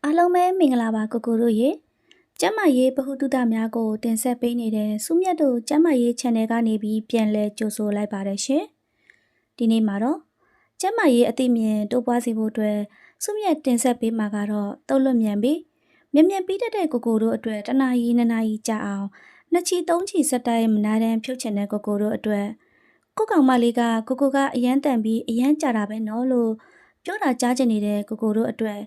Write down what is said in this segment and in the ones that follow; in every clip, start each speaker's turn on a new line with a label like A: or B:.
A: အားလုံးပဲမင်္ဂလာပါကိုတို့ရေကျမ်းမာရေးဗဟုသုတများကိုတင်ဆက်ပေးနေတဲ့စုမြတ်တို့ကျမ်းမာရေး channel ကနေပြီးပြန်လည်ကြိုဆိုလိုက်ပါတယ်ရှင်ဒီနေ့မှာတော့ကျမ်းမာရေးအသိဉာဏ်တိုးပွားစေဖို့အတွက်စုမြတ်တင်ဆက်ပေးမှာကတော့တုတ်လွတ်မြန်ပြီးမြန်ပြီးတတ်တဲ့ကိုတို့အတွက်တစ်နာရီနှစ်နာရီကြာအောင်နှစ်ချီသုံးချီဆက်တိုက်မနာတမ်းဖြုတ်ချင်တဲ့ကိုတို့အတွက်ကိုကောင်မလေးကကိုကအရန်တန်ပြီးအရန်ကြာတာပဲနော်လို့ပြောတာကြားချင်နေတဲ့ကိုတို့အတွက်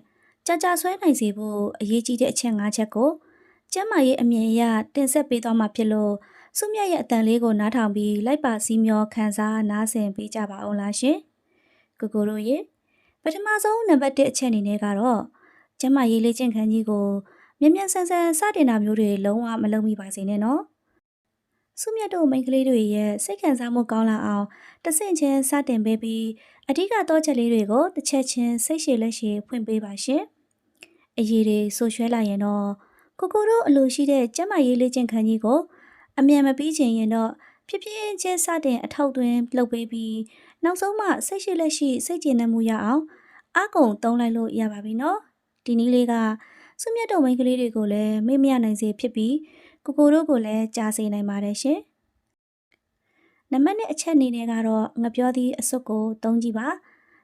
A: ကြာဆွဲနိုင်စေဖို့အရေးကြီးတဲ့အချက်၅ချက်ကိုကျမ်းမာရေးအမြင်အရတင်ဆက်ပေးသွားမှာဖြစ်လို့စုမြတ်ရဲ့အတန်လေးကိုနားထောင်ပြီးလိုက်ပါစီမျောခန်းစားနားဆင်ပေးကြပါအောင်လားရှင်ကိုတို့ရေပထမဆုံးနံပါတ်1အချက်အနေနဲ့ကတော့ကျမ်းမာရေးလေ့ကျင့်ခန်းကြီးကိုမြန်ဆန်စတင်တာမျိုးတွေလုံးဝမလုပ်မိပါစေနဲ့နော်စုမြတ်တို့မိန်းကလေးတွေရဲ့စိတ်ခံစားမှုကောင်းလာအောင်တဆင့်ချင်းစတင်ပေးပြီးအဓိကတော့ချက်လေးတွေကိုတစ်ချက်ချင်းစိတ်ရှည်လက်ရှည်ဖွင့်ပေးပါရှင်အရေးတွေဆိုရွှဲလာရင်တော့ကိုတို့အလိုရှိတဲ့ကျန်းမာရေးလေ့ကျင့်ခန်းကြီးကိုအမြန်မပြီးချင်ရင်တော့ဖြည်းဖြည်းချင်းစတင်အထောက်သွင်းလုပ်ပေးပြီးနောက်ဆုံးမှစိတ်ရှိလက်ရှိစိတ်ကျေနပ်မှုရအောင်အားကုန်သုံးလိုက်လို့ရပါပြီနော်ဒီနည်းလေးကစုမြတ်တော်မိန်းကလေးတွေကိုလည်းမေ့မရနိုင်စေဖြစ်ပြီးကိုတို့ကိုလည်းကြားစေနိုင်ပါတယ်ရှင်နံပါတ်1အချက်အနေနဲ့ကတော့ငပြောသည့်အစွတ်ကိုသုံးကြည့်ပါ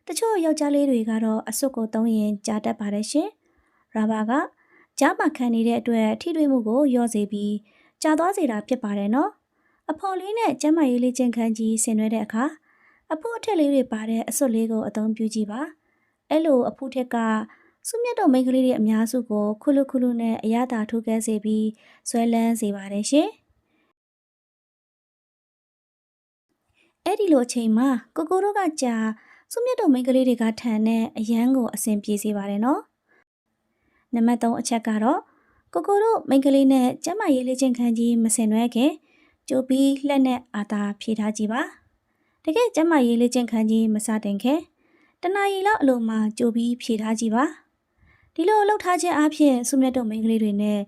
A: တချို့ယောက်ျားလေးတွေကတော့အစွတ်ကိုသုံးရင်ကြားတတ်ပါတယ်ရှင်ရာဘာကကြားမှာခံနေတဲ့အတွက်ထိတွေ့မှုကိုလျော့စေပြီးကြာသွားစေတာဖြစ်ပါတယ်နော်အဖော်လေးနဲ့ကျန်းမာရေးလေးချင်းခန်းကြီးဆင်နွှဲတဲ့အခါအဖုအထက်လေးတွေပါတဲ့အစွတ်လေးကိုအသုံးပြုကြည့်ပါအဲ့လိုအဖုထက်ကစုမြတ်တော်မိန်းကလေးတွေအများစုကိုခုလုနဲ့အရသာထိုးကဲစေပြီးဆွဲလန်းစေပါတယ်ရှင်အဲ့ဒီလိုအချိန်မှာကိုတို့ကကြာစုမြတ်တော်မိန်းကလေးတွေကထန်တဲ့အရန်ကိုအဆင်ပြေစေပါတယ်နော်နံပါတ်3အချက်ကတော့ကိုတို့မိန်းကလေးနဲ့ကျန်းမာရေးလေ့ကျင့်ခန်းကြီးမဆင်နွှဲခင်ကြိုပြီးလက်နဲ့အာသာဖြည့်ထားကြည့်ပါတကယ်ကျန်းမာရေးလေ့ကျင့်ခန်းကြီးမစတင်ခင်တနာရီလောက်အလိုမှာကြိုပြီးဖြည့်ထားကြည့်ပါဒီလိုလှုပ်ထားခြင်းအပြင်စုမြတ်တော်မိန်းကလေးတွေနဲ့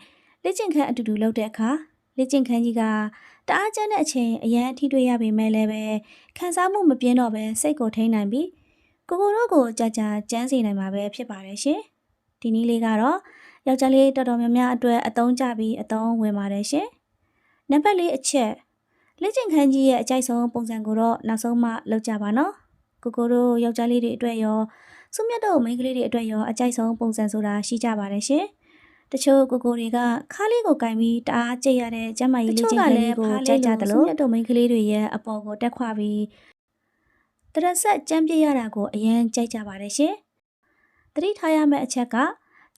A: လေ့ကျင့်ခန်းအတူတူလုပ်တဲ့အခါလေ့ကျင့်ခန်းကြီးကတအားကျန်းတဲ့အချိန်အရန်ထိတွေ့ရပေမဲ့လည်းပဲခံစားမှုမပြင်းတော့ပဲစိတ်ကိုထိန်းနိုင်ပြီးကိုတို့ကိုကြာကျန်းစေနိုင်မှာပဲဖြစ်ပါတယ်ရှင်ဒီနည်းလေးကတော့ယောက်ျားလေးတော်တော်များများအတွက်အသုံးကျပြီးအသုံးဝင်ပါတယ်ရှင်နံပါတ်4အချက်လေ့ကျင့်ခန်းကြီးရဲ့အကြိုက်ဆုံးပုံစံကိုတော့နောက်ဆုံးမှလုပ်ကြပါနော်ကိုတို့ယောက်ျားလေးတွေအတွက်ရောစုမြတ်တို့မိန်းကလေးတွေအတွက်ရောအကြိုက်ဆုံးပုံစံဆိုတာရှိကြပါတယ်ရှင်တချို့ကိုတွေကခါးလေးကိုကင်ပြီးတအားကြိတ်ရတဲ့ကျမ်းမာရေးလေ့ကျင့်ခန်းလေးကိုကြိုက်ကြတယ်လို့စုမြတ်တို့မိန်းကလေးတွေရဲ့အပေါ်ကိုတက်ခွပြီးတရဆက်ကြမ်းပြရတာကိုအရင်ကြိုက်ကြပါတယ်ရှင်သတိထားရမယ့်အချက်က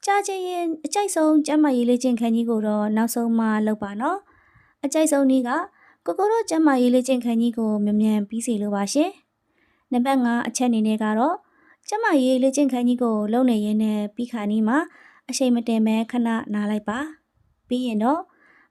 A: ကြာချင်းရင်အကြိုက်ဆုံးကျမ်းမာရေးလေ့ကျင့်ခန်းကြီးကိုတော့နောက်ဆုံးမှလုပ်ပါနော်အကြိုက်ဆုံးနည်းကကိုတို့ကျမ်းမာရေးလေ့ကျင့်ခန်းကြီးကိုမြန်ပြီးစီလို့ပါရှင်နံပါတ်5အချက်အနေနဲ့ကတော့ကျမ်းမာရေးလေ့ကျင့်ခန်းကြီးကိုလုပ်နေရင်းနဲ့ပြီးခါနီးမှာအချိန်မတင်မဲခဏနားလိုက်ပါပြီးရင်တော့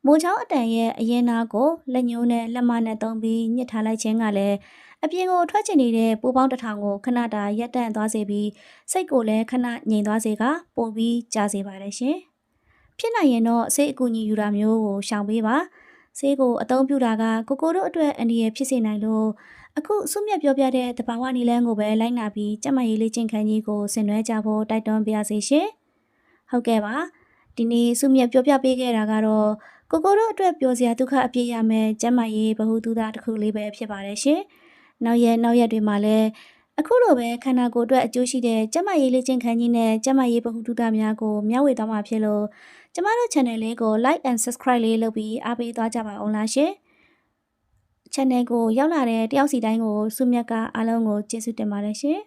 A: မိုးချောင်းအတန်ရဲ့အရင်နာကိုလက်ညှိုးနဲ့လက်မနဲ့သုံးပြီးညှစ်ထားလိုက်ခြင်းကလည်းအပြင်ကိုထွက်ချင်နေတဲ့ပိုးပေါင်းတစ်ထောင်ကိုခဏတာရက်တန့်သွားစေပြီးစိတ်ကိုလည်းခဏငြိမ်သွားစေကပိုပြီးကြာစေပါတယ်ရှင်ဖြစ်နိုင်ရင်တော့စိတ်အကူအညီယူတာမျိုးကိုရှောင်ပေးပါဆေးကိုအသုံးပြုတာကကိုတို့အတွက်အန္တရာယ်ဖြစ်စေနိုင်လို့အခုစုမြတ်ပြောပြတဲ့တဘာဝနီလန်းကိုပဲလိုက်နာပြီးကျမရေးလေးချင်းခန်းကြီးကိုဆင်နွှဲကြဖို့တိုက်တွန်းပါရစေရှင်ဟုတ်ကဲ့ပါဒီနေ့စုမြတ်ပြောပြပေးခဲ့တာကတော့ကိုတို့အတွက်ပျော်စရာဒုက္ခအပြည့်ရမယ်ကျမရေးဗဟုသုတတစ်ခုလေးပဲဖြစ်ပါတယ်ရှင်နောက်ရက်တွေမှာလည်းအခုလိုပဲခန္ဓာကိုယ်အတွက်အကျိုးရှိတဲ့ကျမရေးလေးချင်းခန်းကြီးနဲ့ကျမရေးဗဟုသုတများကိုမျှဝေသွားမှာဖြစ်လို့ကျမတို့ channel လေးကို like and subscribe လေးလုပ်ပြီးအားပေးသွားကြပါအောင်လားရှင် channel ကိုရောက်လာတဲ့တယောက်စီတိုင်းကိုစုမြတ်ကအားလုံးကိုကျေးဇူးတင်ပါတယ်ရှင်